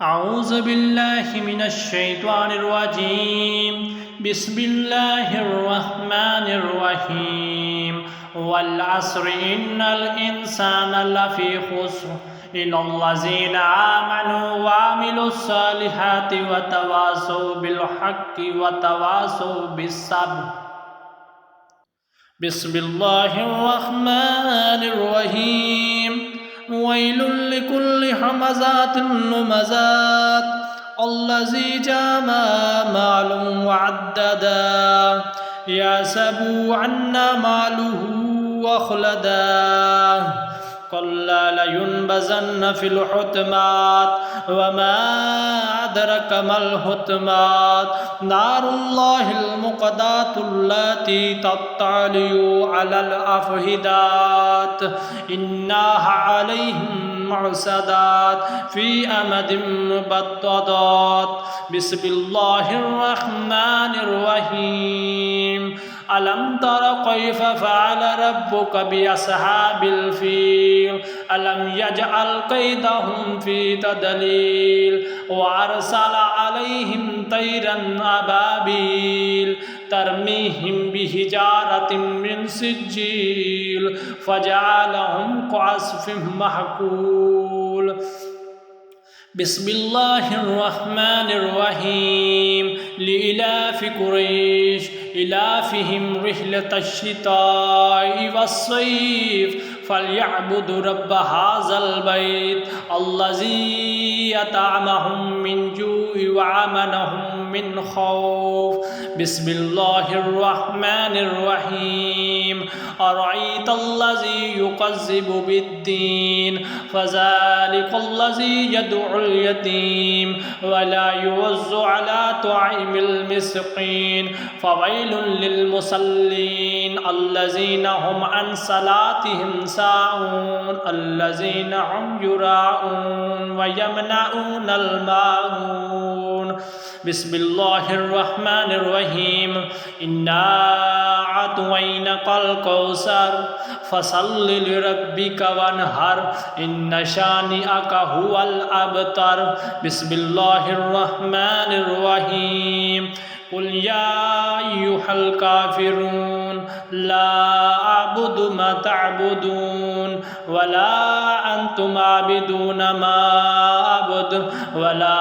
أعوذ بالله من الشيطان الرجيم بسم الله الرحمن الرحيم والعصر إن الإنسان لفي خسر إلا الذين آمنوا وعملوا الصالحات وتواصوا بالحق وتواصوا بالصبر بسم الله الرحمن الرحيم ويل لكل همزة لمزة الذي جمع مالا وعددا يحسب أن ماله أخلدا كلا لينبذن في الحطمات وما أدرك ما الحطمات نار الله الموقدة التي تطلع على الأفئدة إنها عليهم مرصدات في أمد ممددات بسم الله الرحمن الرحيم ألم تر كيف فعل ربك بأصحاب الفيل ألم يجعل كيدهم في تضليل وأرسل عليهم طيرا أبابيل ترميهم بحجارة من سجيل فجعلهم كعصف مأكول بسم الله الرحمن الرحيم لإلاف قريش إلافهم رحلة الشتاء والصيف فليعبدوا رب هذا البيت الذي أطعمهم من جوع وآمنهم من خوف بسم الله الرحمن الرحيم أرأيت الذي يكذب بالدين فذلك الذي يدعو اليتيم ولا يوز على طعام المسكين فويل للمصلين الذين هم عن صلاتهم ساهون الذين هم يراءون ويمنعون الماعون بسم الله الرحمن الرحيم إنا أعطيناك الكوثر فصل لربك وانحر إن شانئك هو الأبتر بسم الله الرحمن الرحيم قل يا أيها الكافرون لا أعبد ما تعبدون ولا أنتم عابدون ما أعبد ولا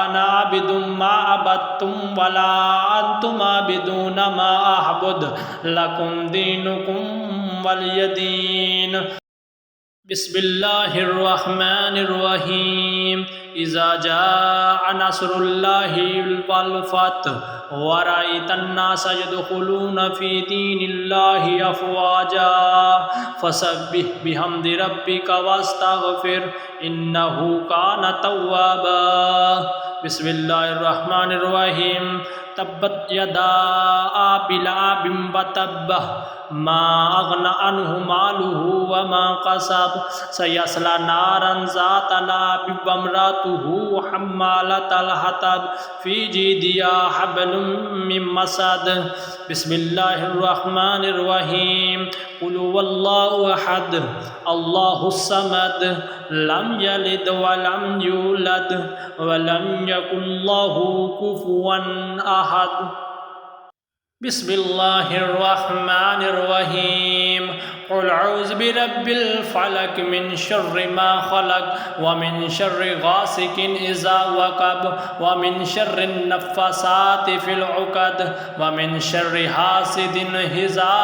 أنا عابد ما عبدتم ولا أنتم عابدون ما أعبد لكم دينكم ولي دين بسم الله الرحمن الرحيم إذا جاء نصر الله والفتح ورأيت الناس يدخلون في دين الله أفواجا فسبح بحمد ربك واستغفر إنه كان توابا بسم الله الرحمن الرحيم تبت يدا أبي لهب وتب ما أغنى عنه ماله وما كسب سيصلى نارا ذات لهب وامرأته حمالة الحطب في جيدها حبل من مسد بسم الله الرحمن الرحيم قل هو الله أحد الله الصمد لم يلد ولم يولد ولم يكن له كفوا أحد بسم الله الرحمن الرحيم قل أعوذ برب الفلق من شر ما خلق ومن شر غاسق إذا وقب ومن شر النفاثات في العقد ومن شر حاسد إذا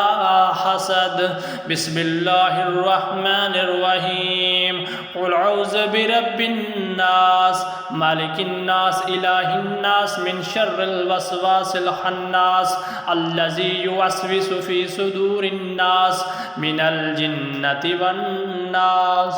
حسد بسم الله الرحمن الرحيم قل أعوذ برب الناس مالك الناس إله الناس من شر الوسواس الخناس الذي يوسوس في صدور الناس من الجنة والناس